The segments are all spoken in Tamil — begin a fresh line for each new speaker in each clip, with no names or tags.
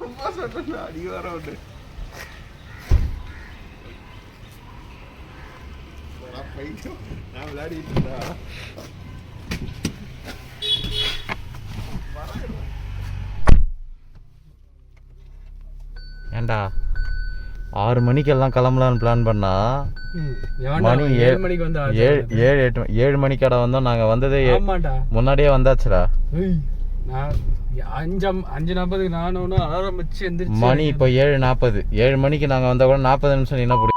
சும்மா சொல்றேன் அடி வர உண்டு. நான் விளையாடிட்டு இருந்தா
ஏண்டா 6 மணிக்கெல்லாம் கிளம்பலான்னு பிளான் பண்ணா மணி 7 மணிக்கு வந்தா 7 மணிக்கடை வந்தோம். நாங்கள் வந்ததே முன்னாடியே வந்தாச்சுடா.
நான் 5:40 நானும் அலாரம் வச்சு எந்திரிச்சு
மணி இப்போ 7:40. 7 மணிக்கு நாங்கள் வந்தால் கூட 40 நிமிஷம் என்ன பிடி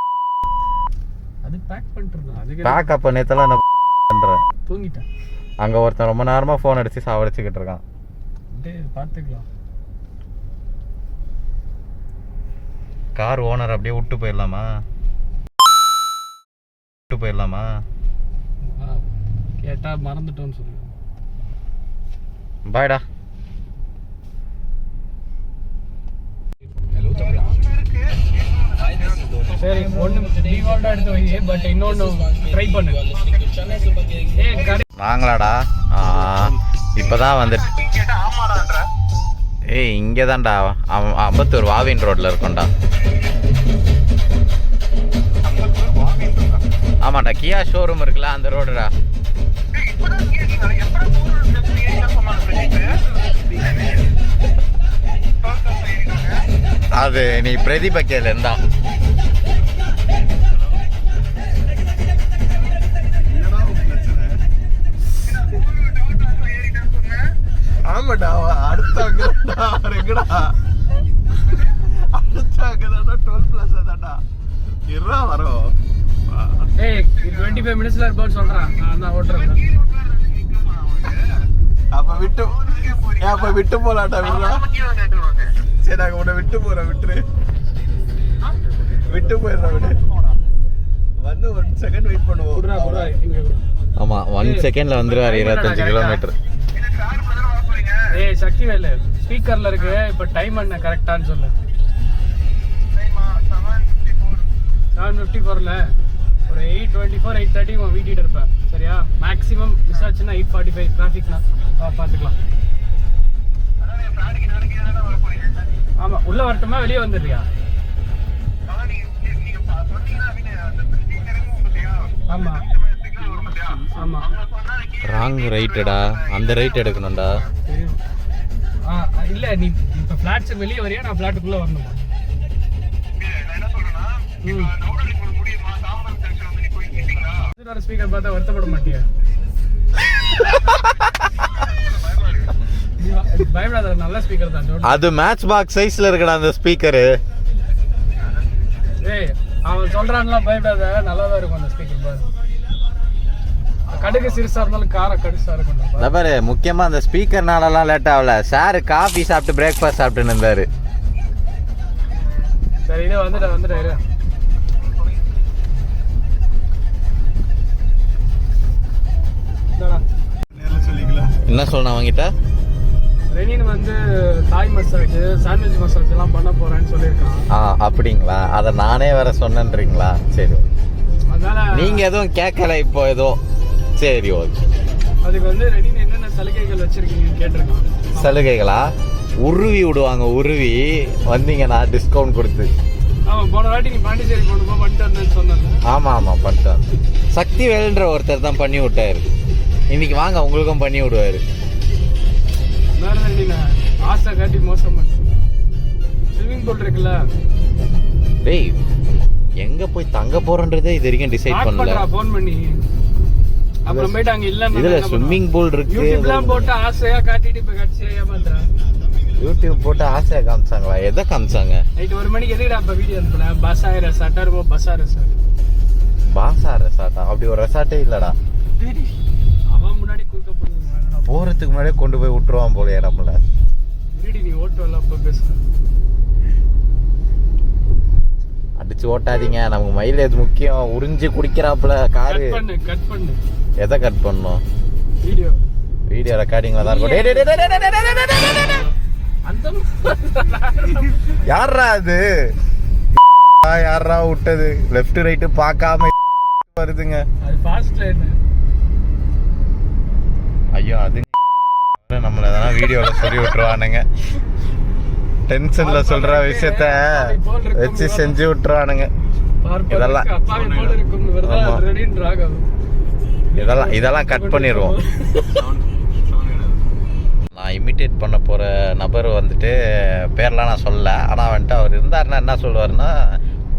அது பேக் பண்ணிட்டுருந்தோம். அதுக்கு
பேக் அப்போ நேற்றெல்லாம் என்ன பண்ணுறேன்
தூங்கிட்டேன்.
அங்கே ஒருத்தன் ரொம்ப நேரமாக ஃபோன் அடித்து சாவடிச்சுக்கிட்டு இருக்கான்.
பார்த்துக்கலாம்.
கார் ஓனர் அப்படியே விட்டு போயிடலாமா?
கேட்டா மறந்துட்டோன்னு சொல்லுங்க.
பாய்டா.
சரி ஒன்று டிஃபால்ட்டாக எடுத்து வை, பட் இன்னொன்று ட்ரை பண்ணு.
நாங்களாடா இப்போதான் வந்துட்டு. ஏய் இங்கே தான்டா அம்பத்தூர் வாவின் ரோட்டில் இருக்கோண்டா. ஆமாண்டா கியா ஷோரூம் இருக்குல்ல அந்த ரோடுடா. அது நீ பிரதீப கேளு இருந்தா.
ஆமாடா அடுத்த எங்கடா அடுத்த டோல் பிளாசா தான்டா இருறா வரோம்.
ஏய் 25 மினிட்ஸ்ல இருப்பான்னு சொல்றேன். நான் தான் ஓட்டுறேன்.
அப்ப விட்டு போலாட்டா விடுறா. சரி நாங்க உன்னை விட்டு போறோம். விட்டு போயிடுறோம். வந்து 1 செகண்ட் வெயிட் பண்ணுவோம்.
ஆமா 1 செகண்ட்ல வந்துருவாரு. 25 கிலோமீட்டர்.
ஏய் சக்தி வேலு ஸ்பீக்கர்ல இருக்கு. இப்ப டைம் என்ன கரெக்டான்னு சொல்லு. 7:54ல ஒரு 8:24 8:30 வீட்டிட்டு இருப்பேன். சரியா? மேக்ஸிமம் மிஸ் ஆச்சுன்னா 8:45 டிராஃபிக்னா பார்த்துக்கலாம். ஆமா உள்ள வரட்டுமா வெளியே வந்துடுறியா? ஆமா ஆமா
ராங் ரைட்டடா. அந்த ரைட் எடுக்கணும்டா.
இல்ல நீ இப்ப ஃபிளாட்ஸ் வெளியே வரியா? நான் ஃபிளாட்டுக்குள்ள வரணுமா? ஸ்பீக்கர் பார்த்தா வருத்தப்பட மாட்டியா? பயப்படாத நல்ல ஸ்பீக்கர் தான்.
அது மேட்ச் பாக்ஸ் சைஸ்ல இருக்குடா அந்த ஸ்பீக்கர்.
ஏய் அவன் சொல்றான்லாம் பயப்படாத நல்லாதான் இருக்கும் அந்த ஸ்பீக்கர். பாரு கடுகு சிறுசா இருந்தாலும் கார கடுசா இருக்கும்.
பாரு முக்கியமா அந்த ஸ்பீக்கர்னாலலாம் லேட் ஆகல. சார் காஃபி சாப்பிட்டு பிரேக்ஃபாஸ்ட் சாப்பிட்டுன்னு இருந்தாரு.
சரி இதே வந்துட்டாரு.
என்ன சொல்லணும் அவங்கிட்ட?
ரெனின் வந்து தாய் மசாஜ் சாண்ட்விச் மசாஜ் எல்லாம் பண்ண போறேன்னு சொல்லியிருக்கான்.
அப்படிங்களா? அதை நானே வேற சொன்னேன்றீங்களா? சரி
அதனால
நீங்க எதுவும் கேட்கல இப்போ எதுவும். சரி ஓகே.
அதுக்கு வந்து ரெனின் என்னென்ன சலுகைகள் வச்சிருக்கீங்கன்னு கேட்டிருக்கான்.
சலுகைகளா? உருவி விடுவாங்க. உருவி வந்தீங்கன்னா டிஸ்கவுண்ட் கொடுத்து.
ஆமாம் போன வாட்டி நீ பாண்டிச்சேரி போனப்போ பண்ணிட்டு வந்தேன்னு சொன்னாங்க.
ஆமாம் பண்ணிட்டு வந்தேன். சக்தி வேல்ன்ற ஒருத்தர் தான் பண்ணி விட்டாரு. இன்னைக்கு வாங்க உங்களுக்கும் பண்ணி விடுவாரு.
ஆசை காட்டி மோசம் பண்ண ஸ்விமிங் பூல் இருக்குல்ல.
டேய் எங்க போய் தங்க போறன்றதே இது வரைக்கும் டிசைட் பண்ணல.
ஃபோன் பண்ணி அப்புறம் போயிட்டு அங்க இல்ல
இதுல ஸ்விமிங் பூல் இருக்கு.
யூடியூப்லாம் போட்டு ஆசையா காட்டிட்டு இப்ப கட்சியா ஏமாத்துறேன்.
யூடியூப் போட்டு ஆசையா காமிச்சாங்களா? எதை காமிச்சாங்க?
நைட் 1 மணிக்கு எதுக்குடா அப்ப வீடியோ அனுப்புன? பஸா ரெசார்ட்டா இருக்கும். பஸா
ரெசார்ட்டா? அப்படி ஒரு ரெசார்ட்டே இல்லடா.
அவன் முன்னாடி கூட்ட
போறதுக்கு முன்னாடியே கொண்டு போய் விட்டுருவான் போல நம்மள.
நீ ஓட்டுவல அப்ப பேசுற.
அடிச்சு ஓட்டாதீங்க. நமக்கு மைலேஜ் முக்கியம். உறிஞ்சு குடிக்கிறாப்புல காரு.
கட் பண்ணு.
எதை கட் பண்ணணும்?
வீடியோ
ரெக்கார்டிங்ல தான் இருக்கும். யாரா அது? யாரா விட்டது? லெஃப்ட் ரைட் பார்க்காம வருதுங்க.
அது ஃபாஸ்ட் லைன்.
ஐயோ அது நம்மள எதனா வீடியோல சொல்லி விட்டுருவானுங்க. டென்ஷன்ல சொல்ற விஷயத்த வச்சு செஞ்சு விட்டுருவானுங்க. இதெல்லாம் இதெல்லாம் கட் பண்ணிடுவோம். நான் இமிட்டேட் பண்ண போகிற நபர் வந்துட்டு பேர்லாம் நான் சொல்லலை. ஆனால் வந்துட்டு அவர் இருந்தாருன்னா என்ன சொல்லுவார்னா,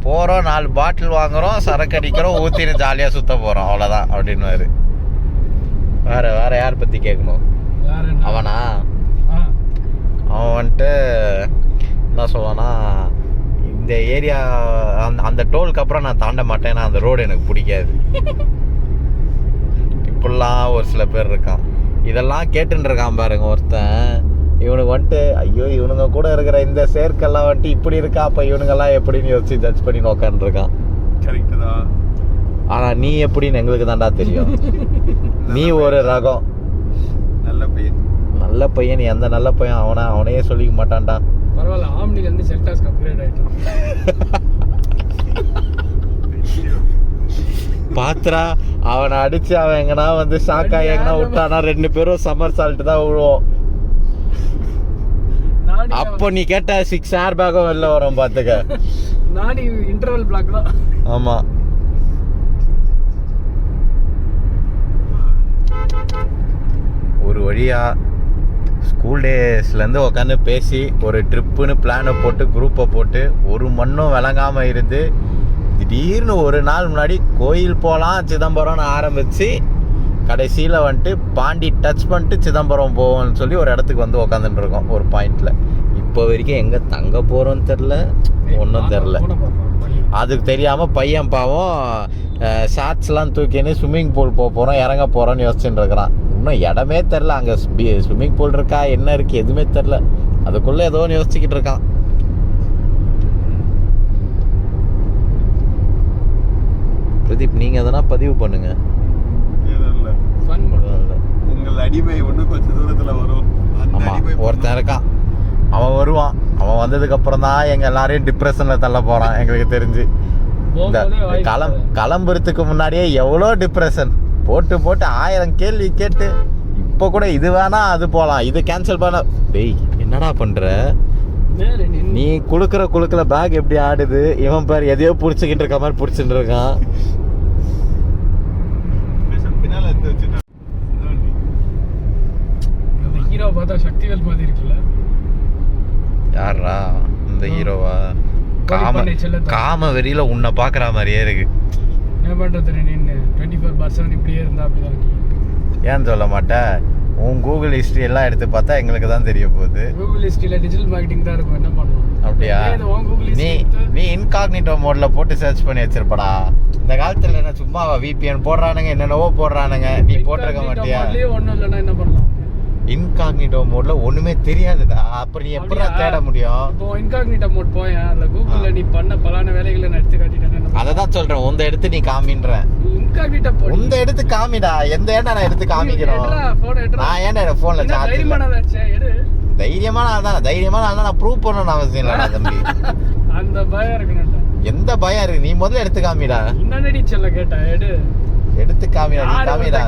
போகிறோம் 4 பாட்டில் வாங்குகிறோம், சரக்கு அடிக்கிறோம், ஊற்றின்னு ஜாலியாக சுற்ற போகிறோம், அவ்வளோதான் அப்படின்னுவார். வேறு யார் பற்றி கேட்கணும்? அவனா? அவன் வந்துட்டு என்ன சொல்லுவான்னா, இந்த ஏரியா அந்த டோலுக்கு அப்புறம் நான் தாண்ட மாட்டேன், ஏன்னா அந்த ரோடு எனக்கு பிடிக்காது. இப்படிலாம் ஒரு சில பேர் இருக்கான். இதெல்லாம் கேட்டுன்னு இருக்கான் பாருங்க ஒருத்தன். இவனுக்கு வந்துட்டு ஐயோ இவனுங்க கூட இருக்கிற இந்த சேர்க்கெல்லாம் வந்துட்டு இப்படி இருக்கா, அப்போ இவனுங்கெல்லாம் எப்படின்னு யோசிச்சு ஜட்ஜ் பண்ணி நோக்கான்ருக்கான்.
கரெக்டு தான்.
ஆனால் நீ எப்படின்னு எங்களுக்கு தான்டா தெரியும். நீ ஒரு ரகம். நல்ல பையன். நீ எந்த நல்ல பையன் அவனையே சொல்லிக்க மாட்டான்டா.
பரவாயில்ல, ஆம்னிலேருந்து செல்டாஸ்க்கு அப்கிரேட் ஆகிட்டான்.
பாத்ரா அவனை அடிச்சு அவன் எங்கன்னா வந்து ஷாக்கா எங்கன்னா விட்டானா 2 பேரும் சம்மர் சால்ட் தான் விழுவோம். அப்போ நீ கேட்ட 6 ஏர் பேக்கும் வெளில வரும் பாத்துக்க.
நானி இன்டர்வல் பிளாக் தான்.
ஆமா. ஒரு வழியா ஸ்கூல் டேஸ்லேருந்து உட்காந்து பேசி ஒரு ட்ரிப்புன்னு பிளானை போட்டு குரூப்பை போட்டு ஒரு மண்ணும் விளங்காமல் இருந்து திடீர்னு ஒரு நாள் முன்னாடி கோயில் போகலாம் சிதம்பரம்னு ஆரம்பித்து கடைசியில் வந்துட்டு பாண்டி டச் பண்ணிட்டு சிதம்பரம் போவோம்னு சொல்லி ஒரு இடத்துக்கு வந்து உக்காந்துட்டு இருக்கோம் ஒரு பாயிண்டில். இப்போ வரைக்கும் எங்கே தங்க போகிறோன்னு தெரில, ஒன்றும் தெரில. அதுக்கு தெரியாமல் பையன் பாவம் ஷார்ட்ஸ்லாம் தூக்கின்னு ஸ்விம்மிங் பூல் போக போகிறோம் இறங்க போகிறோன்னு யோசிச்சுட்டு இருக்கிறான். இன்னும் இடமே தெரில, அங்கே ஸ்விம்மிங் பூல் இருக்கா என்ன இருக்குது எதுவுமே தெரில. அதுக்குள்ளே ஏதோ ஒன்று யோசிச்சுக்கிட்டு இருக்கான். பிரதீப், நீங்கள் எதனா பதிவு பண்ணுங்க.
உங்கள் அடிமை ஒன்று கொஞ்சம் தூரத்தில் வரும்.
ஆமாம், ஒருத்தன் இருக்கான், அவன் வருவான். அவன் வந்ததுக்கு அப்புறம் தான் எங்கள் எல்லாரையும் டிப்ரெஷனில் தள்ள போகிறான் எங்களுக்கு தெரிஞ்சு. இந்த கிளம்புறதுக்கு முன்னாடியே எவ்வளோ டிப்ரெஷன் போட்டு 1000 கேள்வி கேட்டு இப்போ கூட இது வேணா அது போகலாம், இது கேன்சல் பண்ண. டேய் என்னடா பண்ணுற நீ? குளுக்கிற பேக் எப்படி ஆடுது? இவன் பேர் எதையோ பிடிச்சிக்கிட்டு இருக்க மாதிரி பிடிச்சிட்டு இருக்கான்.
ஹீரோ பார்த்தா சக்திவேல் மாதிரி இருக்குல்ல.
யாரா இந்த ஹீரோவா? காம வெறியில உன்னை பாக்குற மாதிரியே இருக்கு.
என்ன பண்றது, நின்று 24/7 இப்படியே இருந்தா அப்படிதான்.
ஏன்னு சொல்ல மாட்டேன்? உன் கூகுள் ஹிஸ்ட்ரி எல்லாம் எடுத்து பார்த்தா எங்களுக்கு தான் தெரிய போகுது.
கூகுள் ஹிஸ்ட்ரியில டிஜிட்டல் மார்க்கெட்டிங் தான் இருக்கும். என்ன பண்ணலாம்?
அப்படியா? நீ இன்காக்னிட்டோ மோட்ல போட்டு சர்ச் பண்ணி வச்சிருப்படா. இந்த காலத்துல என்ன சும்மா VPN போடுறானுங்க, என்னென்னவோ போடுறானுங்க, நீ போட்டிருக்க மாட்டியா?
ஒன்றும் இல்லைன்னா என்ன பண்ணலாம்?
இன்காக்னிட்டோ மோட்ல ஒண்ணுமே தெரியாதுடா. அப்புறம் நீ எப்படி தேட முடியும்?
இப்போ இன்காக்னிட்டோ மோட் போயேன், அதுல கூகுள்ல நீ பண்ண பலான வேலைகளை நான் எடுத்து காட்டிட்டேன்.
அதை தான் சொல்றேன், உந்த எடுத்து நீ காமின்ற.
இன்காக்னிட்டோ போடு, உந்த
எடுத்து காமிடா. எந்த ஏன்டா நான் எடுத்து காமிக்கிறோம்? நான் ஏன்டா போன்ல சார்ஜ்
எடு.
தைரியமான ஆள் தான், தைரியமான ஆள் நான் ப்ரூவ் பண்ணணும் அவசியம் இல்லடா தம்பி.
அந்த பயம் இருக்கணும்.
எந்த பயம் இருக்கு? நீ முதல்ல எடுத்து காமிடா.
என்னடி சொல்ல கேட்டா?
எடுத்து காமிடா. நீ காமிடா.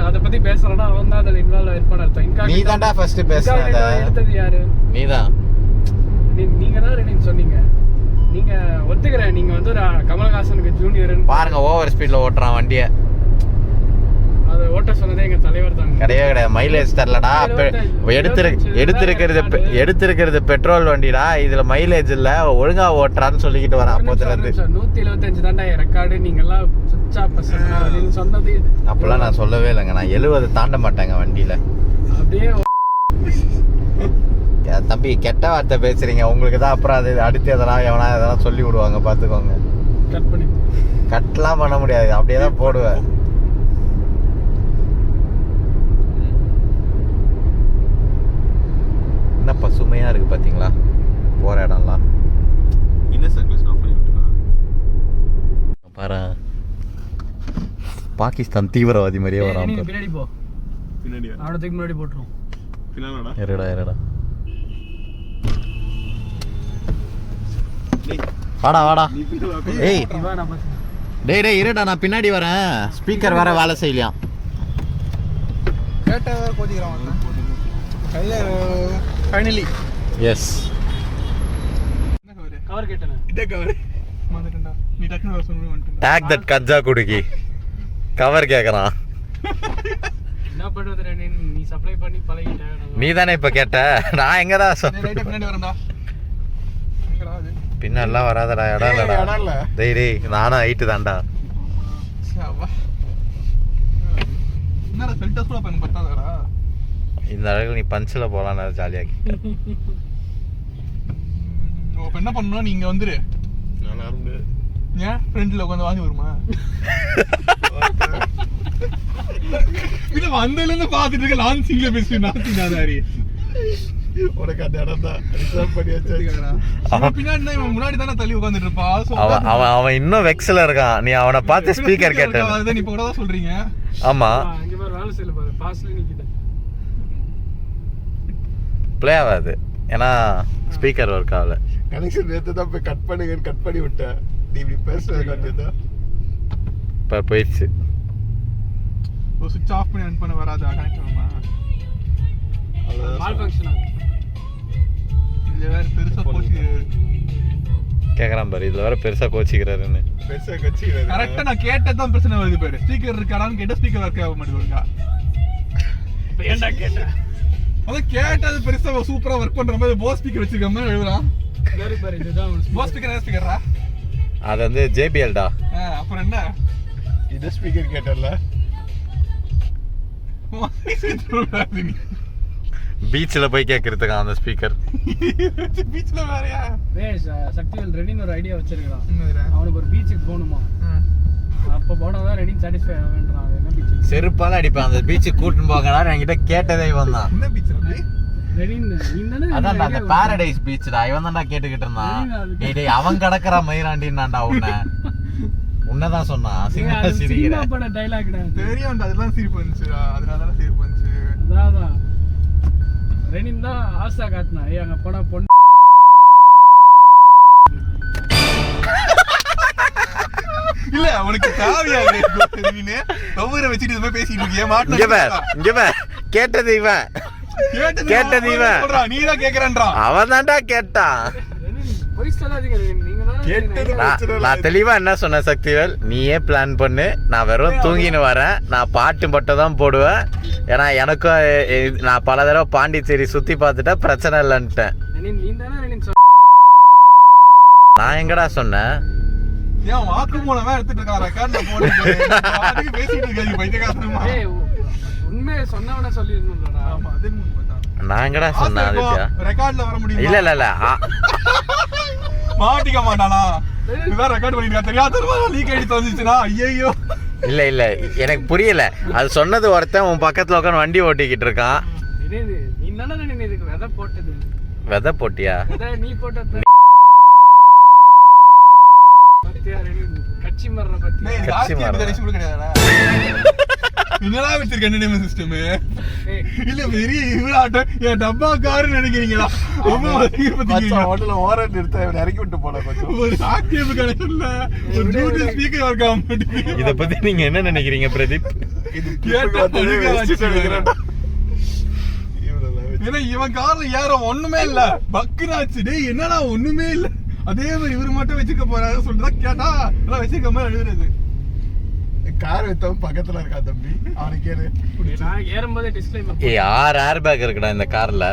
அத பத்தி பேசறடா, அவன் தான் அதுல இன்வால்வ் ஆயிருப்பான் அர்த்தம்.
நீ தான்டா ஃபர்ஸ்ட் பேசுறத.
எடுத்தது யாரு?
நீதான்.
நீங்க தான் ரெடின்னு சொன்னீங்க. நீங்க ஒத்துக்கிறேன், நீங்க வந்து ஒரு கமலஹாசனுக்கு ஜூனியர்
பாருங்க. ஓவர் ஸ்பீட்ல ஓட்டுறான் வண்டியை.
அதை ஓட்ட சொன்னதே எங்க தலைவர் தான்.
கிடையாது, மைலேஜ் தரலடா. எடுத்திருக்கிறது பெட்ரோல் வண்டிடா, இதுல மைலேஜ் இல்ல, ஒழுங்கா ஓட்டுறான்னு சொல்லிக்கிட்டு வரேன் அப்போதுல இருந்து.
175 தான்டா ரெக்கார்டு. நீங்க எல்லாம் சுச்சா பசங்க அப்படின்னு சொன்னது
அப்பெல்லாம் நான் சொல்லவே இல்லைங்க. நான் 70 தாண்ட மாட்டேங்க வண்டியில.
அப்படியே
தம்பி கெட்ட வார்த்தை பேசுறீங்க, உங்களுக்கு தான் அப்புறம் அது அடுத்து எதனா சொல்லி விடுவாங்க, பாத்துக்கோங்க. கட்லாம் பண்ண முடியாது, அப்படியே தான் போடுவேன். என்ன பசுமையா இருக்கு பாத்தீங்களா போற இடம்லாம். பாரு, பாகிஸ்தான் தீவிரவாதி மாதிரியே வரான்.
பின்னாடி போ, அவனத்துக்கு முன்னாடி போட்டுரும்.
இருடா வாடா. ஏய் டேய் இருடா, நான் பின்னாடி வரேன். ஸ்பீக்கர் வேற வேலை செய்யலையாம்.
ஃபைனலி
எஸ்,
கவர் கேட்டேன்.
இதே கவர் வந்துட்டா. நீ டக்குனு சொல்லணும் வந்துட்டா.
Take that ganja Kutuki cover கேக்குறான்.
என்ன பண்றது ரெனின், நீ சப்ளை பண்ணி பழகிட்ட.
நீ தானே இப்ப கேட்ட, நான் எங்கடா
ரைட் பின்னாடி வரேன்டா. எங்கடா அது?
பின்னெல்லாம் வராதடா, இடம்
இடம்
இல்லடா.
இல்ல.
டேய் நானும் ஹைட்டு தான்டா.
சவா. என்னடா ஃபில்டர்ஸ் கூட பண்ண பத்தாதடா.
இந்த அழகு நீ பஞ்சில் போகலான்னு ஜாலியாகி.
இப்போ என்ன பண்ணணும், நீ இங்கே வந்துரு. ஏன் ஃப்ரெண்டில் உட்காந்து வாங்கி வருமா? இல்லை வந்ததுலேருந்து பார்த்துட்டு இருக்க லான்சிங்கில் பேசுவேன். நாசிங்காதாரி உனக்கு அந்த இடம் தான் ரிசர்வ் பண்ணி வச்சிருக்காரா? பின்னாடி இவன் முன்னாடி தானே தள்ளி உட்காந்துட்டு இருப்பா.
அவன் இன்னும் வெக்ஸில் இருக்கான். நீ அவனை பார்த்து ஸ்பீக்கர் கேட்டேன்.
அதுதான் இப்போ கூட தான் சொல்கிறீங்க.
ஆமா
இங்க பாரு வேலை செய்யல பாரு, பாஸ்ல நிக்குது.
ப்ளே ஆகாது ஏன்னா ஸ்பீக்கர் ஒர்க் ஆகல.
கனெக்ஷன் நேற்று தான் போய் கட் பண்ணி விட்டேன். நீ இப்படி பேசுறது கண்டிப்பா
இப்போ போயிடுச்சு.
ஒரு சுவிட்ச் ஆஃப் பண்ணி ஆன் பண்ண வராதா கனெக்ட் ஆகுமா?
மால் ஃபங்க்ஷன் ஆகும்.
இதுல வேற பெருசா போச்சு
கேட்குறான் பாரு, இதில் வேற பெருசாக கோச்சிக்கிறாருன்னு.
கரெக்டாக நான் கேட்டதான் பிரச்சனை வருது பாரு. ஸ்பீக்கர் இருக்காடான்னு கேட்டால் ஸ்பீக்கர் ஒர்க் ஆக மாட்டேங்குதுக்கா.
இப்போ ஏன்டா கேட்டேன்?
அதான் கேட்டது பெருசாக சூப்பராக ஒர்க் பண்ணுற மாதிரி போஸ் ஸ்பீக்கர் வச்சிருக்க மாதிரி எழுதுறான்.
சரி பாரு, இதுதான்
போஸ் ஸ்பீக்கர் என்ன ஸ்பீக்கரா?
அது வந்து ஜேபிஎல்டா.
அப்புறம் என்ன இது ஸ்பீக்கர் கேட்டல
பீச்சில் போய் கேட்கறதுக்கா அந்த ஸ்பீக்கர்.
பீச்சில் வேறையா?
சக்திவேல் ரெடின்னு ஒரு ஐடியா வச்சிருக்கான். அவனுக்கு ஒரு பீச்சுக்கு போகணுமா, அப்போ போனதான் ரெடி சாட்டிஸ்ஃபை ஆகுன்றான். அது என்ன பீச்?
செருப்பால அடிப்பான். அந்த பீச்சுக்கு கூட்டின்னு போங்கடா என்கிட்ட கேட்டதே இவன் தான்.
என்ன பீச் அப்படி?
அதான் அந்த பாரடைஸ் பீச்டா. இவன் தான்டா கேட்டுக்கிட்டு இருந்தான். டேய் அவன் கடக்குற மயிராண்டின்னாண்டா உன்னதான் சொன்னான். சிங்கா சிரிக்கிற
பட டைலாக்டா.
தெரியும், அதெல்லாம் சிரிப்பு வந்துச்சுடா. அதனால சிரிப்பு வந்துச்சு.
அதான் ரெனின் தான் ஆசா காட்டினா. அங்க போனா பொண்ணு
இல்ல உனக்கு தேவையா? நீனே ஒவ்வொரு வச்சுட்டு இது மாதிரி பேசிட்டு இருக்கியே.
இங்க கேட்டது இவன். கேட்டது இவன்.
நீதான் கேக்குறேன்றா.
அவன் தான்டா கேட்டான்.
போய் சொல்லாதீங்க, நீங்க தான்.
நான் தெளிவா என்ன சொன்னேன் சக்திவேல், நீயே பிளான் பண்ணு, நான் வெறும் தூங்கின்னு வரேன், நான் பாட்டு மட்டும் தான் போடுவேன். ஏன்னா எனக்கும் நான் பல தடவை பாண்டிச்சேரி சுத்தி பார்த்துட்டேன், பிரச்சனை இல்லைன்ட்டேன். நான் எங்கடா சொன்னேன்?
ஏன் வாக்கு மூலமா எடுத்துட்டு இருக்கான். ரெக்கார்ட்ல போட்டு பேசிட்டு இருக்காங்க பைத்தியக்காரமா.
உண்மையை சொன்னவன சொல்லிருந்தா.
ஆமா அது உண்மைதான்.
நான் எங்கடா சொன்னேன் ஆதித்யா?
ரெக்கார்ட்ல வர முடியும்.
இல்ல
மாட்டிக்க மாட்டானா? இதான் ரெக்கார்ட் பண்ணிருக்கா. தெரியாதமா லீக் ஆயிட்டு வந்துச்சுனா ஐயோ.
இல்ல எனக்கு புரியல. அது சொன்னது ஒருத்தன் உன் பக்கத்துல உட்காந்து வண்டி ஓட்டிக்கிட்டு இருக்கான்.
நீ தானே இதுக்கு விதை போட்டது.
விதை போட்டியா?
நீ போட்டது கட்சி மரண பத்தி.
கட்சி மரணம்
கூட கிடையாதா? என்னடா வச்சிருக்க என்டர்டைன்மென்ட் சிஸ்டம்? இல்ல பெரிய இவராட்டம் என் டப்பா காரு நினைக்கிறீங்களா? ஹோட்டல்ல ஓரண்ட் எடுத்து இறக்கி விட்டு போன கொஞ்சம் ஒரு ஆக்டிவ் கனெக்ஷன்ல ஒரு ப்ளூடூத் ஸ்பீக்கர் ஒர்க் ஆக மாட்டேங்குது.
இத பத்தி நீங்க என்ன நினைக்கிறீங்க பிரதீப்?
ஏன்னா இவன் கார்ல ஏற ஒண்ணுமே இல்ல, பக்குனாச்சு. டேய் என்னடா ஒண்ணுமே இல்ல, அதே மாதிரி இவரு மட்டும் வச்சுக்க போறாரு சொல்றதா கேட்டா எல்லாம் வச்சுக்க மாதிரி எழுதுறது. கார் வைத்தவன் பக்கத்துல இருக்கா தம்பி, அவனுக்கு கேளு.
நான் ஏறும்போதே டிஸ்க்ளைமர்.
6 ஏர் பேக் இருக்குடா இந்த கார்ல.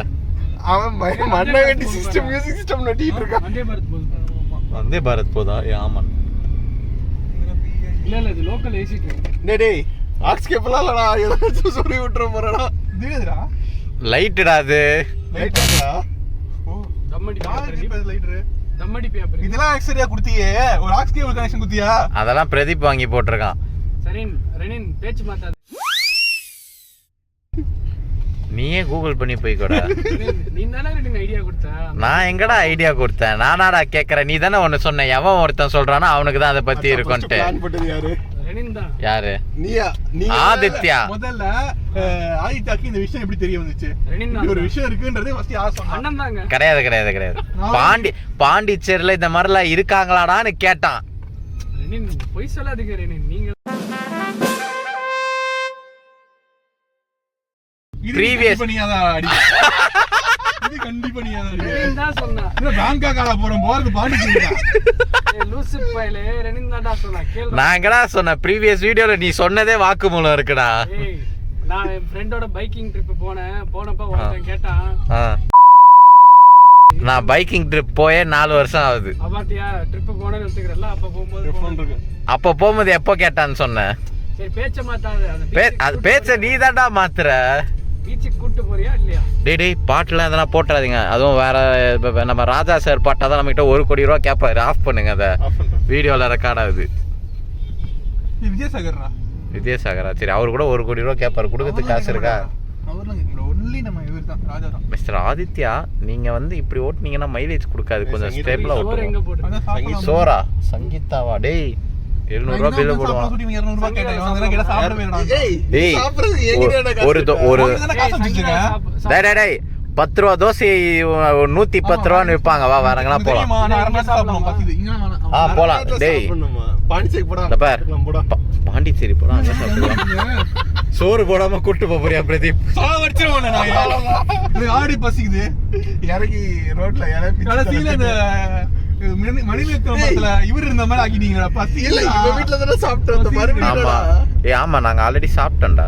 அவன் மண்ணை வெட்டி சிஸ்டம் மியூசிக் சிஸ்டம் நட்டிட்டு இருக்கான்.
வந்தே பாரத் போகுது.
வந்தே பாரத் போதா? ஆமா.
இல்ல இது லோக்கல் ஏசி ட்ரெயின்.
டேய் ஆக்ஸ் கேப்பலாம் இல்லடா, ஏதோ சொல்லி விட்டுற போறடா. இதுடா
லைட்டடா. அது
லைட்டா? ஓ
தம்மடி
லைட்டர்.
தம்மடி பேப்பர்.
இதெல்லாம் ஆக்சரியா குடுத்தியே, ஒரு ஆக்ஸ் கேபிள் கனெக்ஷன் குடுத்தியா?
அதெல்லாம் பிரதீப் வாங்கி போட்டிருக்கான்.
சரி ரெனின் பேச்சு மாத்தாத.
நீயே கூகுள் பண்ணி போய்க்கோடா.
நீ தானே ரெனின் ஐடியா கொடுத்த.
நான் எங்கடா ஐடியா கொடுத்தேன்? நானாடா கேட்கறேன். நீ தானே ஒன்னு சொன்ன, எவன் ஒருத்தன் சொல்றானோ அவனுக்கு தான் அதை பத்தி இருக்கும்ட்டு.
ரெனின் தான்.
யாரு?
நீயா? நீ
ஆதித்யா.
முதல்ல ஆதித்யாக்கு இந்த விஷயம் எப்படி தெரிய வந்துச்சு?
ரெனின் தான்.
ஒரு விஷயம் இருக்குன்றதே ஃபர்ஸ்ட் யார் சொன்னா?
அண்ணன் தாங்க.
கிடையாது. பாண்டிச்சேரியில இந்த மாதிரிலாம் இருக்காங்களாடான்னு கேட்டான்.
ரெனின் போய் சொல்லாதீங்க ரெனின். நீங்க
previous
பண்ணியாதா அடி இது கண்டிப்பா நீ
ரெனின் தான் சொன்னா.
பேங்காக்கால போறது பாண்டிச்சேரிடா.
ஏய் லூசு பையலே, ரெனின் தான்டா சொன்னா. கேளு.
நான் எங்கடா சொன்னேன்? ப்ரீவியஸ் வீடியோல நீ சொன்னதே வாக்குமூலம் இருக்குடா.
ஏய் நான் என் ஃப்ரெண்டோட பைக்கிங் ட்ரிப் போனப்ப ஒருத்தன் கேட்டான்.
நான் பைக்கிங் ட்ரிப் போயே 4 வருஷம் ஆகுது.
அப்பாத்தியா ட்ரிப் போனேன்னு வச்சுக்கிறல்ல, அப்ப போகும்போது
அப்ப போகும்போது எப்போ கேட்டான்னு சொன்னேன்.
சரி பேச்ச மாத்தாது.
அது பேச்ச நீ தான்டா மாத்துற.
பீச்சுக்கு கூட்டு போறியா இல்லையா?
டேய் பாட்டுலாம் எதனா போட்டுறாதீங்க. அதுவும் வேற நம்ம ராஜா சார் பாட்டா தான் நம்மகிட்ட 1 கோடி ரூபா கேட்பாரு. ஆஃப் பண்ணுங்க, அதை வீடியோல ரெக்கார்ட் ஆகுது.
விஜயசாகர்ரா.
விஜயசாகரா? சரி, அவரு கூட 1 கோடி ரூபா கேட்பாரு. கொடுக்கறதுக்கு காசு இருக்கா? மிஸ்டர் ஆதித்யா, நீங்க வந்து இப்படி ஓட்டுனீங்கன்னா மைலேஜ் கொடுக்காது. கொஞ்சம் ஸ்டேபிளா ஓட்டுங்க. சோரா சங்கீதாவா? டேய் 700 ரூபா பில்ல போடுவான். டேய் 10 ரூபா தோசை 110 ரூபான்னு விற்பாங்க. வா வரங்களா போலாம். போலாம். டேய் பாண்டிச்சேரி போலாம். சோறு போடாம கூட்டு போறியா பிரதீப்?
ஆடி பசிக்குது. இறங்கி ரோட்ல இவர் இருந்த மாதிரி ஆக்கிட்டீங்களா? பசி இல்ல, இவ வீட்ல தான சாப்பிட்டோம்.
ஆமா. ஆமா, நாங்க ஆல்ரெடி சாப்பிட்டோம்டா.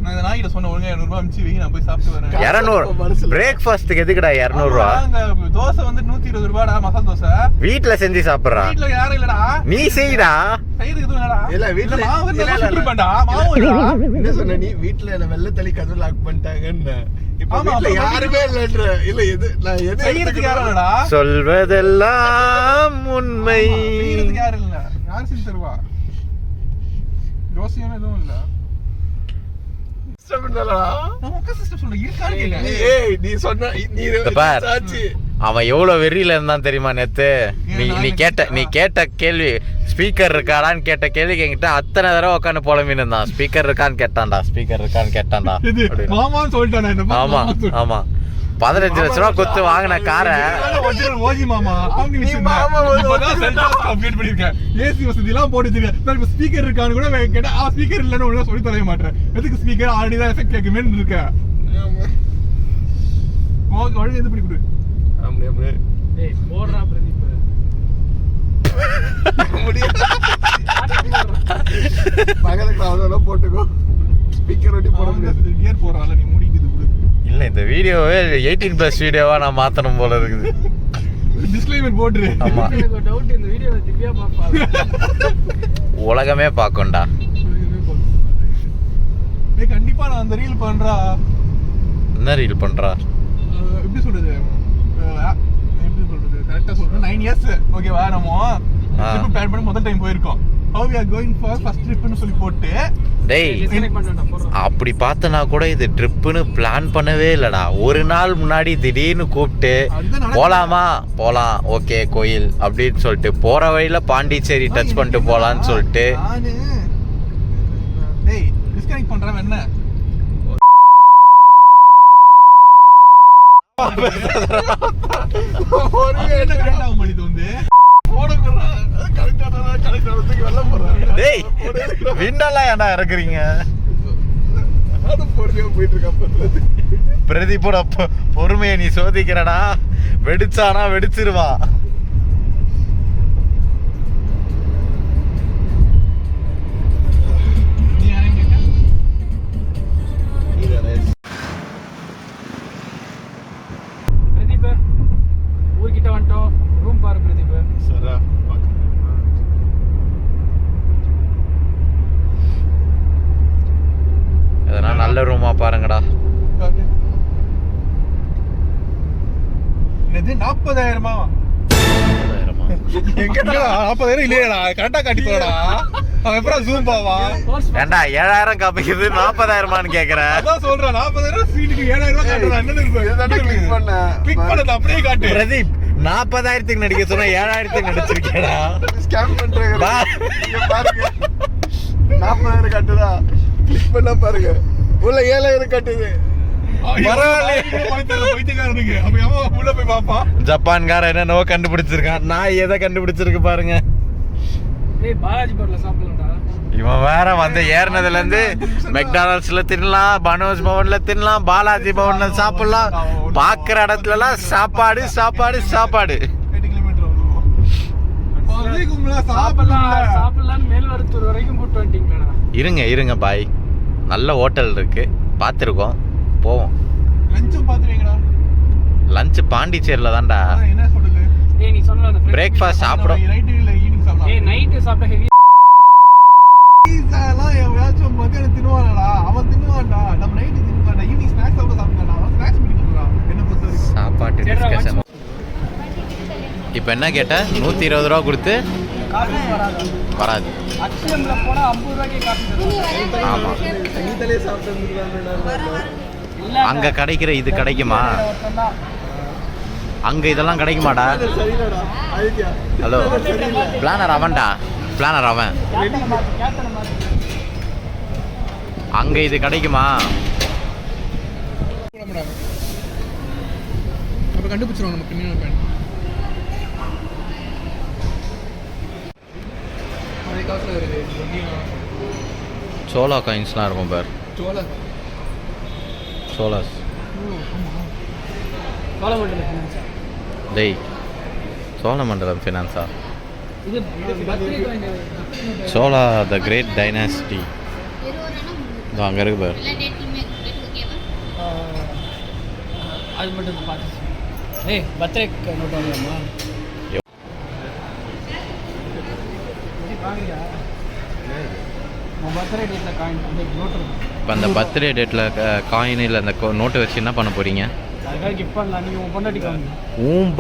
நான் இந்த நாய்கிட்ட சொன்ன ஒழுங்கா 200 ரூபாய் அனுப்பிச்சு வை, நான் போய் சாப்பிட்டு வரேன்.
200 பிரேக்ஃபாஸ்ட்க்கு எதுக்குடா 200 ரூபா?
தோசை வந்து 120 ரூபாடா, மசாலா தோசை.
வீட்ல செஞ்சு சாப்பிடுறா?
வீட்ல யாரும் இல்லடா.
நீ செய்டா.
செய்யறதுக்கு எதுவும் இல்லடா.
இல்ல வீட்ல
மாவு இருந்தா சுட்டுறேன்டா. மாவு இல்லடா.
என்ன சொன்ன நீ? வீட்ல என்ன வெள்ள தள்ளி கதவு லாக் பண்ணிட்டாங்கன்னு. இப்ப வீட்ல யாருமே இல்லன்ற. இல்ல எது நான் எது
செய்யறதுக்கு யாரும் இல்லடா.
சொல்வதெல்லாம் உண்மை.
செய்யறதுக்கு யாரும் இல்ல. யார் செஞ்சு தருவா? யோசியமே எதுவும் இல்ல.
நீ சொன்ன
அவன் எவ்வளவு வெறியில இருந்தான் தெரியுமா நேத்து? நீ கேட்ட கேள்வி ஸ்பீக்கர் இருக்காடான்னு கேட்ட கேள்விக்கு என்கிட்ட அத்தனை தடவை உட்காந்து புலம்பின்னு இருந்தான். ஸ்பீக்கர் இருக்கான்னு கேட்டான்டா. ஆமா ஆமா. 15 லட்ச ரூபா கொடுத்து வாங்கின காரை
ஓஜி மாமா ஏசி வசதி எல்லாம் போட்டு ஸ்பீக்கர் இருக்கான்னு கூட கேட்டா ஸ்பீக்கர் இல்லன்னு ஒழுங்கா சொல்லி தர மாட்டேன். எதுக்கு ஸ்பீக்கர் ஆல்ரெடி தான் எஃபெக்ட் கேட்குமே இருக்க. ஒழுங்கு எது பண்ணி கொடு.
டேய் போடுறா பிரதீப்.
பகலுக்கு அதெல்லாம் போட்டுக்கோ. ஸ்பீக்கர் ஒட்டி போட முடியாது.
கியர் போடுறான்ல, நீ மூடிட்டு
இல்ல. இந்த வீடியோவே 18+ வீடியோவா நான் மாத்தணும் போல இருக்குது.
டிஸ்க்ளைமர் போட்டுரு.
ஆமா.
எனக்கு ஒரு டவுட், இந்த வீடியோவை திவ்யா பாப்பா?
உலகமே பாக்கும்டா.
ஏய் கண்டிப்பா நான் அந்த ரீல் பண்றா.
என்ன ரீல் பண்றா?
எப்படி சொல்றது கரெக்டா சொல்றேன். 9 இயர்ஸ் ஓகேவா? நம்ம ட்ரிப் பிளான் பண்ணி முதல் டைம் போயிருக்கோம். how we are going for first trip னு சொல்லி போட்டு
டேய் அப்படி பார்த்தனா கூட இது ட்ரிப்னு பிளான் பண்ணவே இல்லடா. ஒரு நாள் முன்னாடி திடீர்னு கூப்பிட்டு போலாம் ஓகே கோயில் அப்படின்னு சொல்லிட்டு போற வழியில பாண்டிச்சேரி டச் பண்ணிட்டு போலான்னு சொல்லிட்டு
டேய் டிஸ்கனெக்ட் பண்றேன் என்ன ஒரு என்ன கரெக்டா பண்ணிட்டு வந்து
டேய் விண்டெல்லாம் ஏன்டா இறக்குறீங்க? பிரதீப்போட பொறுமையை நீ சோதிக்கிறடா. வெடிச்சானா வெடிச்சிருவான்.
பிரதீப் ஊர்கிட்ட வந்துட்டோம். ரூம் பாரு பிரதீப்.
சரா
எதனா நல்ல ரூமா பாருங்கடா.
இது 40,000 எங்கடா 40,000 இல்லையடா கரெக்டா காட்டி போடா. அவன் எப்பறம் ஜூம் பாவா?
ஏண்டா 7,000 காப்பிக்குது 40,000 கேக்குற?
அதான் சொல்றேன் 40,000 சீட்டுக்கு 7,000 காட்டுறா. என்னது கிளிக் பண்ணது அப்படியே காட்டு.
பிரதீப் 40,000க்கு நடிக்க சொன்னா 7,000க்கு நடிச்சிருக்கேடா.
ஸ்கேம் பண்றீங்க பாருங்க. 40,000 காட்டுதா? கிளிக் பண்ணா பாருங்க. உள்ள 7,000 காட்டுது.
ஜப்பான்கார என்னென்னவோ கண்டுபிடிச்சிருக்கான். நான் எதை கண்டுபிடிச்சிருக்கு பாருங்க.
பாலாஜி பரோட்டா சாப்பிடலாம்டா.
இவன் வேற வந்து ஏறினதுலேருந்து மெக்டானல்ட்ஸில் தின்னலாம், பனோஸ் பவனில் தின்னலாம், பாலாஜி பவனில் சாப்பிடலாம், பார்க்குற இடத்துலலாம் சாப்பாடு சாப்பாடு சாப்பாடு.
8 கிலோமீட்டர் வருவோம்.
சாப்பிடலாம் மேல்வருத்தூர் வரைக்கும் கூட்டு வந்துட்டீங்களா?
இருங்க பாய், நல்ல ஹோட்டல் இருக்கு, பார்த்துருக்கோம், போவோம்.
லஞ்சும் பார்த்துருவீங்களா?
லஞ்ச் பாண்டிச்சேரியில் தான்டா.
என்ன ஹோட்டல்?
நீ சொன்ன
பிரேக்ஃபாஸ்ட் சாப்பிடும்.
நைட்டு இல்லை ஈவினிங் சாப்பிடலாம்.
நைட்டு சாப்பிட்ட ஹெவி
எல்லாம் எவனாச்சும் மத்தியானம் தின்னுவானடா, அவன் தின்னுவான்டா. நம்ம நைட்டு தின்னுவான்டா, ஈவினிங் ஸ்நாக்ஸ் சாப்பிட சாப்பிட்டான்டா. அவன் ஸ்நாக்ஸ் பிடிக்கணும்டா என்ன பொறுத்த வரைக்கும்.
சாப்பாட்டு டிஸ்கஷன். இப்போ என்ன கேட்டேன்? 120 ரூபா கொடுத்து
காஃபி
வராது.
அக்ஷயம்ல போனா 50 ரூபாய்க்கு காஃபி தருவாங்க.
ஆமாம்,
நீங்களே சாப்பிட்டு
அங்கே கிடைக்கிற இது கிடைக்குமா? அங்கே இதெல்லாம் கிடைக்குமாடா?
சரியில்லடா ஆதித்யா.
ஹலோ, பிளானர் அவன்டா, பிளானர் அவன். அங்கே இது கிடைக்குமா?
அப்ப கண்டுபிடிச்சிருவோம் நம்ம கிரிமினல் பேன். அதே காசுல இருக்கு.
சோலா காயின்ஸ்லாம் இருக்கும் பார்.
சோளா.
சோலாஸ்.
சோழமண்டலம் ஃபினான்ஸ்.
டேய், சோழமண்டலம் ஃபினான்ஸா?
இது birthday coin.
Chola the great dynasty. இதோ அங்கே இருக்கு பார்.
அது மட்டும் பார்த்து. ஏய் பர்த்டே நோட் வாங்கலாமா? உன் பர்த்டே டேட்டில் காயின் அந்த நோட் இருக்கும்.
இப்போ அந்த பர்த்டே டேட்டில் காயின் இல்லை அந்த நோட்டை வச்சு என்ன பண்ண போகிறீங்க?
அதுக்காக கிஃப்ட் பண்ணலாம். நீங்கள் உன் பொண்டாட்டி காமி.
உன்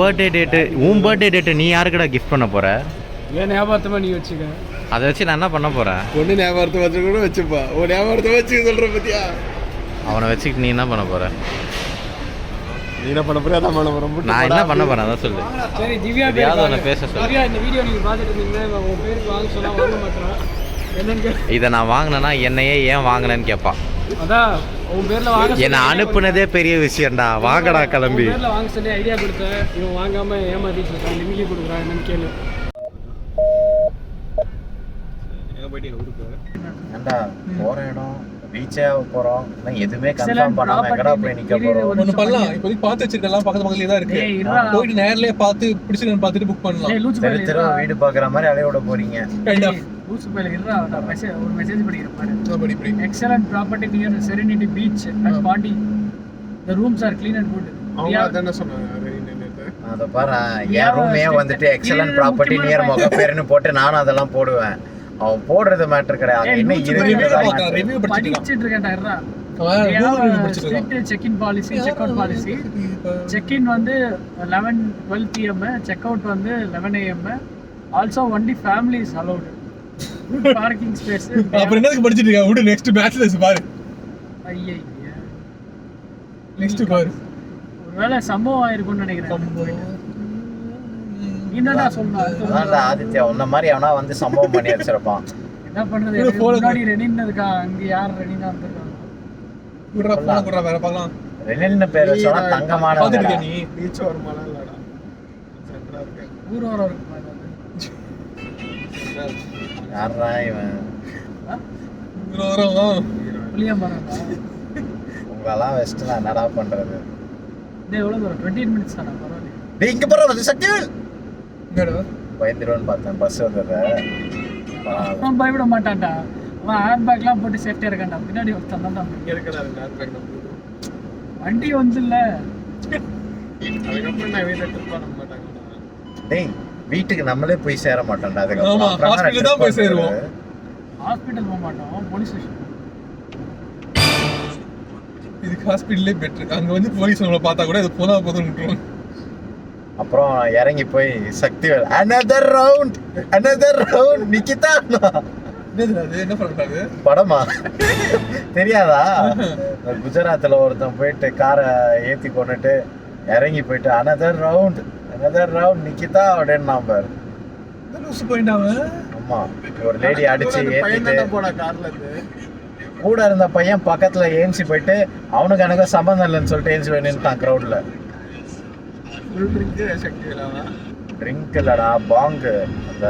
பர்த்டே டேட்டு நீ யாருக்குடா கிஃப்ட் பண்ண போகிற?
ஏன் ஞாபகத்தமாக நீ வச்சுக்க.
அதை வச்சு நான் என்ன பண்ண போகிறேன்?
ஒன்று ஞாபகத்தை வச்சு கூட வச்சுப்பா. ஒரு ஞாபகத்தை வச்சு சொல்கிற பத்தியா?
அவனை வச்சுக்கிட்டு நீ என்ன பண்ண போகிற?
நீ என்ன பண்ண போறியா? அதான் பண்ண போகிறோம்.
நான் என்ன பண்ண போகிறேன் அதான் சொல்லு.
சரி திவ்யா
எதையாவது ஒன்று பேச சொல்லு.
திவ்யா இந்த வீடியோ நீங்கள் பார்த்துட்டு இருந்தீங்கன்னா உன் பேருக்கு வாங்க சொன்னால் வாங்க மாட்டேறான். என்னன்னு
இதை நான் வாங்கினேன்னா என்னையே ஏன் வாங்கினேன்னு கேட்பான்.
அதான் உன் பேரில் வாங்க
என்னை அனுப்புனதே பெரிய விஷயம்டா. வாங்கடா கிளம்பி.
பேரில் வாங்க சொல்லி ஐடியா கொடுத்தேன். இவன் வாங்காமல் ஏமாத்திட்டு இருக்கான். நிமிக்கி கொடுக்குறான். என்னன்னு கேளு.
ஏண்டா போகிற இடம் ரீச்சே போகிறோம், ஆனால் எதுவுமே கன்ஃபார்ம் பண்ணாமல் எங்கடா போய் நிற்க போகிறோம்?
ஒன்று பண்ணலாம். இப்போதைக்கு பார்த்து வச்சிருக்கலாம், பக்கத்து பக்கத்துலேயே தான் இருக்கு.
ஏய், இருடா.
போயிட்டு நேர்லயே பார்த்து பிடிச்சிருக்கேன்னு பார்த்துட்டு புக் பண்ணலாம்.
ஏய், லூசு
தெரு
பையல
தெரு
இருடா.
வீடு பார்க்குற மாதிரி அலையோட போகிறீங்க.
கைண்ட் ஆஃப்
லூசு பையல இருடா. நான் ஒரு மெசேஜ் படிக்கிறேன் பாரு.
படி.
Excellent property near Serenity Beach at Pondy. The rooms are clean and good.
அவங்க அதானே சொன்னாங்க.
அதை பாரு, என் ரூமே வந்துட்டு எக்ஸலன்ட் ப்ராப்பர்ட்டி நியர் முகப்பேருன்னு போட்டு நானும் அதெல்லாம் போடுவேன். அவன் போடுறது மேட்டர் கிடையாது. என்ன
ரிவ்யூ
படிச்சிட்டு இருக்கேன்டா இருடா. Check in policy, check out policy. Check in வந்து 11-12 PM, செக் அவுட் வந்து 11 AM. Also only family is allowed. Good parking space.
அப்புறம் என்னதுக்கு படிச்சிட்டு இருக்க? விடு, நெக்ஸ்ட் பேச்சுலர்ஸ் பாரு.
ஐயே
நெக்ஸ்ட் பாரு.
ஒருவேளை சம்பவம் ஆயிருக்கும்னு நினைக்கிறேன். என்னடா சொன்னா
ஆதித்யா உன்ன மாதிரி அவனா வந்து சம்பவம் பண்ணி வச்சிருப்பான்.
என்ன பண்றது? முன்னாடி ரெனின்னதுக்கா அங்க யார் ரெனினா வந்திருக்காங்க?
குடுறா போன குடுறா வேற பார்க்கலாம்.
ரெனின்னு பேர் வச்சா தங்கமான
பாத்துட்டு நீ
பீச் ஓரமாலாம் இல்லடா. சென்டரா இருக்கு.
ஊரோரம் இருக்கு பாரு.
யாரா இவன்?
ஊரோரம்
புளிய மரம்டா.
உங்களெல்லாம் வச்சுட்டு நான் என்னடா பண்றது?
டேய் எவ்வளவு தூரம்? 20 minutes தானா? பரவாயில்லை.
டேய் இங்க போற வந்து சக்திவேல்
இங்கடா
பயந்துருவான்னு பார்த்தேன். பஸ் வந்தது.
அவன் பயப்பட மாட்டான்டா. அவன் ஏர் பேக்லாம் போட்டு சேஃப்டியா இருக்கான்டா. பின்னாடி ஒருத்தன் தான்
இங்க இருக்கடா நேர் பேக் நம்ம.
வண்டி வந்து இல்ல.
அதுக்கப்புறம் நான் வீட்டுல ட்ரிப் பண்ண மாட்டாங்க.
டேய் வீட்டுக்கு நம்மளே போய் சேர மாட்டோம்டா.
ஆமா,
அதுக்கப்புறம்
hospital தான் போய் சேருவோம்.
ஹாஸ்பிடல் போக மாட்டோம், போலீஸ் ஸ்டேஷன்.
இதுக்கு ஹாஸ்பிடல்லே பெட்டர். அங்க வந்து போலீஸ் நம்மள பார்த்தா கூட இது போனா போதும் விட்டுருவாங்க.
அப்புறம் இறங்கி போய் சக்திவேல் another round நிக்கிதா.
என்னது அது? என்ன பண்றாங்க?
படமா தெரியாதா? குஜராத்தில் ஒருத்தன் போயிட்டு காரை ஏற்றி கொண்டுட்டு இறங்கி போயிட்டு another round நிக்கிதா அப்படின்னு நம்பர்.
லூசு போயிட்டாங்க.
ஆமா, ஒரு லேடி அடிச்சு ஏற்றிட்டு
போனா கார்ல இருந்து
கூட இருந்த பையன் பக்கத்துல ஏஞ்சி போயிட்டு அவனுக்கு எனக்கு சம்பந்தம் இல்லைன்னு சொல்லிட்டு ஏஞ்சி போய் நின்றுட்டான் க்ரௌட்ல.
ஃபுல் ட்ரிங்க் சக்தி இல்லாம
ட்ரிங்க் இல்லடா, பாங்கு. அந்த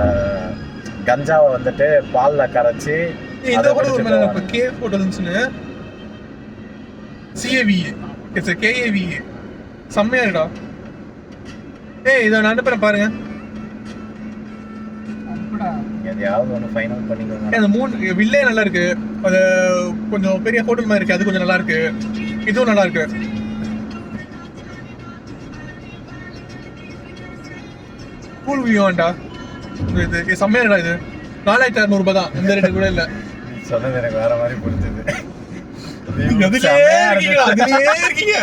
கஞ்சாவை வந்துட்டு பால்ல கரைச்சி
இந்த கூட ஒரு மேல இப்ப கே போட்டு இருந்துச்சுன்னு CAVA இட்ஸ் KAVA செம்மையா இருக்கா. ஏய் இத நான் அனுப்புறேன் பாருங்க.
எதையாவது ஒன்று ஃபைனல் பண்ணிக்கோங்க.
அந்த 3 வில்லே நல்லா இருக்கு. அது கொஞ்சம் பெரிய ஹோட்டல் மாதிரி இருக்கு, அது கொஞ்சம் நல்லா இருக்கு. இதுவும் நல்லா இருக்கு. கூல் வியூண்டா இது செம்மையா இருக்கா. இது 4600 ரூபாய் தான், இந்த ரேட்டு கூட இல்ல.
சொன்னது எனக்கு வேற மாதிரி புரிஞ்சுது.
அதுலயே இருக்கீங்க.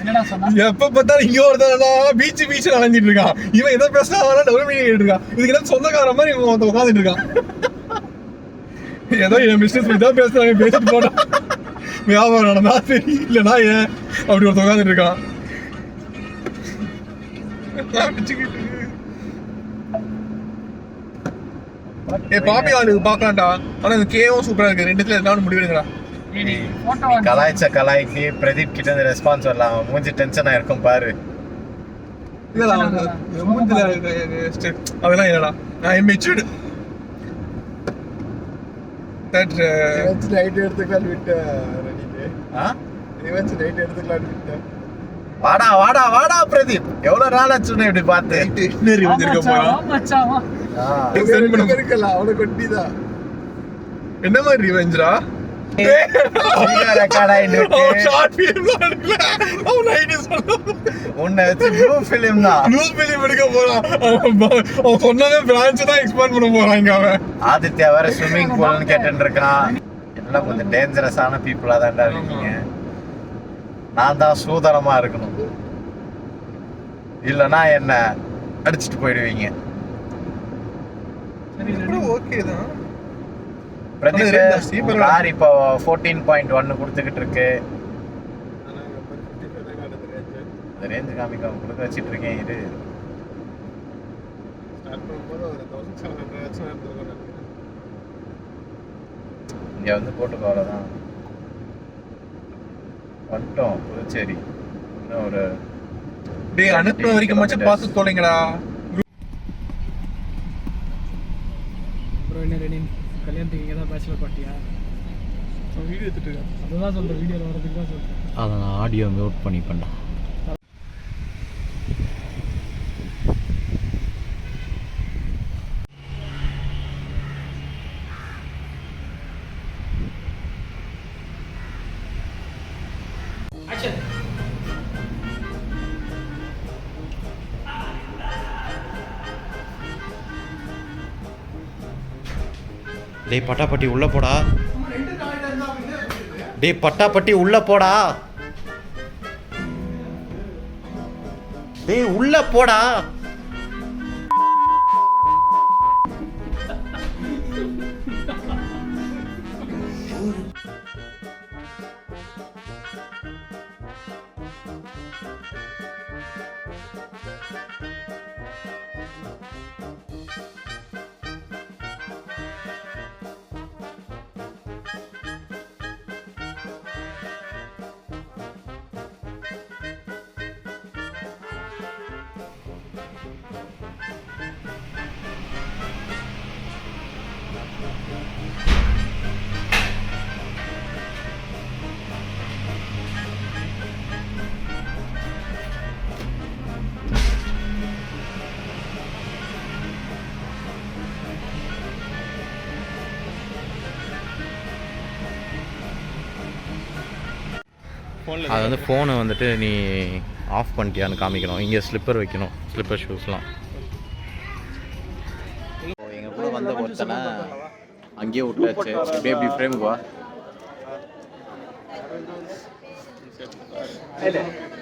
என்னடா சொன்னா?
எப்ப பார்த்தாலும் இங்க ஒருத்தன் பீச் அலைஞ்சிட்டு இருக்கான். இவன் எதை பேசினா டபுள் மீனிங் கேட்டு இருக்கான். இதுக்கு என்ன சொந்தக்கார மாதிரி இவன் உட்காந்துட்டு இருக்கான். ஏதோ என் பிசினஸ் பத்தி தான் பேசுறாங்க, பேசிட்டு போனா வியாபாரம் நடந்தா சரி, இல்லைன்னா ஏன் அப்படி ஒருத்தன் உட்காந்துட்டு இருக்கான். பாப்பி ஆளு பாக்கலாம்டா. ஆனா இந்த கேவும் சூப்பரா இருக்கு. ரெண்டுத்துல எதாவது முடிவு எடுக்கிறா.
கலாய்ச்ச கலாய்க்கு பிரதீப் கிட்ட இருந்து ரெஸ்பான்ஸ் வரலாம். மூஞ்சி டென்ஷனா இருக்கும் பாரு.
அதெல்லாம் இல்லடா, நான் மெச்சூர்டு.
நைட் எடுத்துக்கலாம் விட்டேன். எடுத்துக்கலாம் விட்டேன்.
வாடா வாடா வாடா பிரதீப், எவ்வளவு நாள் ஆச்சுன்னு இப்படி பார்த்து
இருக்கலாம். அவனை கொட்டிதான்
என்ன மாதிரி ரிவெஞ்ச்ரா?
உன்னை வச்சு ப்ளூ ஃபிலிம் தான்,
ப்ளூ ஃபிலிம் எடுக்க போறான். அவன் சொன்னதே பிரான்ச் தான் எக்ஸ்பேண்ட் பண்ண போறாங்க. அவன்
ஆதித்யா வேற ஸ்விம்மிங் பூல்னு கேட்டு இருக்கான். எல்லாம் கொஞ்சம் டேஞ்சரஸான பீப்புளா தான்டா இருக்கீங்க. நான் தான் சூதனமா இருக்கணும், இல்லைன்னா என்ன அடிச்சுட்டு போயிடுவீங்க.
ஓகே தான்.
பிரதீப் கார் இப்போ 14.1 கொடுத்துக்கிட்டு இருக்கு. அந்த ரேஞ்சு காமிக்க கொடுக்க வச்சிட்டு இருக்கேன். இது இங்க வந்து போட்டுக்கோ, அவ்வளோதான். வந்துட்டோம் புதுச்சேரி. இன்னும் ஒரு
டேய் அனுப்புற வரைக்கும் மச்சான் பார்த்து தொலைங்கடா.
ப்ரோ என்ன ரெடி கல்யாணத்துக்கு இங்கே தான் பேச்சுலர் பார்ட்டியா?
வீடியோ எடுத்துட்டு இருக்கேன்.
அதுதான் சொல்கிறேன், வீடியோவில் வரதுக்கு தான் சொல்கிறேன்.
அதை நான் ஆடியோ மியூட் பண்ணி பண்ணா. டேய் பட்டாப்பட்டி உள்ள போடா. டேய் பட்டாப்பட்டி உள்ள போடா. டேய் உள்ள போடா. அது வந்து ஃபோனை வந்துட்டு நீ ஆஃப் பண்ணிட்டியான்னு காமிக்கணும். இங்கே ஸ்லிப்பர் வைக்கணும், ஸ்லிப்பர் ஷூஸ்லாம். எங்கள் கூட வந்த ஒருத்தனை அங்கேயே விட்டாச்சு. இப்படியே இப்படி ஃப்ரேமுக்கு வா.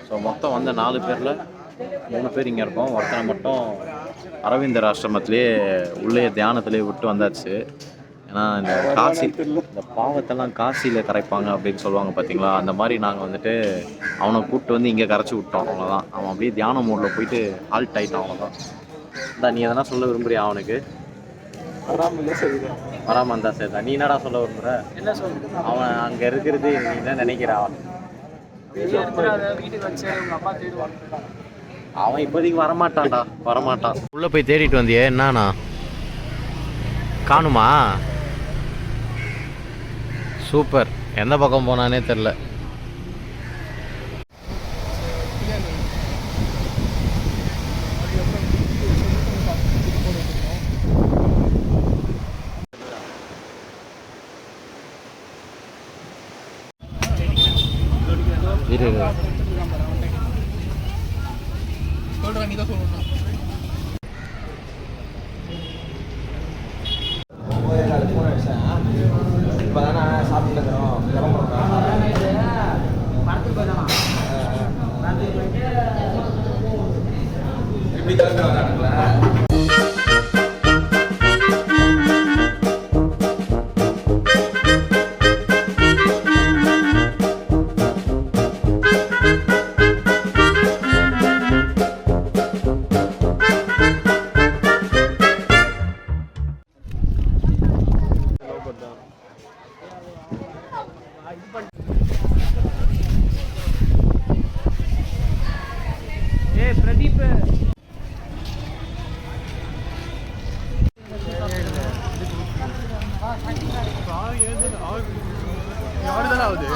ஸோ மொத்தம் வந்த 4 பேரில் 3 பேர் இங்கே இருக்கோம். ஒருத்தனை மட்டும் அரவிந்தர் ஆசிரமத்திலே உள்ளே தியானத்திலே விட்டு வந்தாச்சு. ஏன்னா இந்த காசி, இந்த பாவத்தெல்லாம் காசியில் கரைப்பாங்க அப்படின்னு சொல்லுவாங்க பார்த்தீங்களா, அந்த மாதிரி நாங்கள் வந்துட்டு அவனை கூப்பிட்டு வந்து இங்கே கரைச்சி விட்டோம். அவ்வளோதான். அவன் அப்படியே தியான மூடில் போயிட்டு ஹால்ட் ஆகிட்டான். அவ்வளோதான். இந்த நீ எதனா சொல்ல விரும்புறியா அவனுக்கு? வராமல் இருந்தா சரி தான். நீ என்னடா சொல்ல விரும்புகிற?
என்ன சொல்கிறேன்,
அவன் அங்கே இருக்கிறது நீ என்ன நினைக்கிறான்?
வீட்டுக்கு வச்சு உங்கள் அப்பா தேடுவாங்க.
அவன் இப்போதைக்கு வரமாட்டான்டா, வரமாட்டான். உள்ளே போய் தேடிட்டு வந்தியே என்னண்ணா? காணுமா? சூப்பர். எந்த பக்கம் போனானே தெரில. இரு
சொல்றேன், நீ தான் சொல்லணும்.
பிரதீப்
யாருதானே ஆகுது?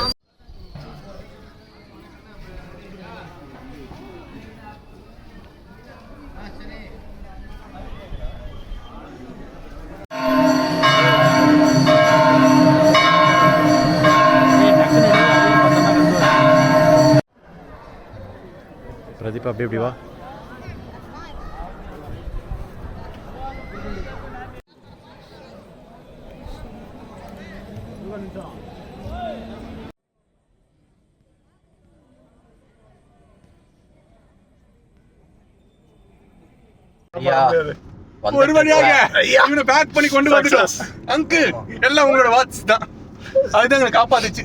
பிரதீப் அப்படி எப்படி வா. ஐயா,
ஒரு வழியாக இவனை பேக் பண்ணி கொண்டு வந்துட்டோம். அங்கிள், எல்லாம் உங்களோட வாட்ச் தான். அதுதான் எங்களை காப்பாத்துச்சு.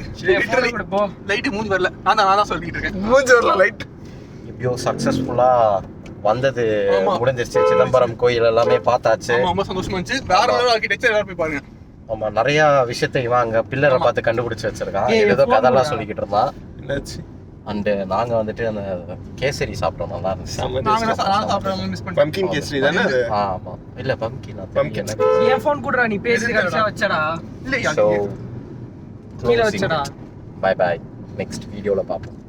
லைட் மூஞ்சி வரல. நான் தான் சொல்லிட்டு இருக்கேன். மூஞ்சி வரல லைட்.
எப்படியோ சக்சஸ்ஃபுல்லாக வந்தது முடிஞ்சிருச்சு. சிதம்பரம் கோயில் எல்லாமே பார்த்தாச்சு.
ரொம்ப சந்தோஷமா இருந்துச்சு. வேற லெவல் ஆர்க்கிடெக்சர் எல்லாரும் போய் பாருங்க.
ஆமா, நிறைய விஷயத்தை இவன் அங்க பில்லரை பார்த்து கண்டுபிடிச்சு வச்சிருக்கான். ஏதோ கதெல்லாம் சொல்லிக்கிட்டு இருந்தான். அண்ட் நாங்க வந்துட்டு அந்த கேசரி சாப்பிட்டோம். நல்லா இருந்துச்சு.
பம்கின் கேசரி தானே அது?
ஆமா, இல்ல பம்கின்.
என் ஃபோன் குடுறா, நீ பேசி கரெக்ட்டா வச்சடா.
இல்ல
So,
கீழ வச்சடா.
bye bye. நெக்ஸ்ட் வீடியோல பாப்போம்.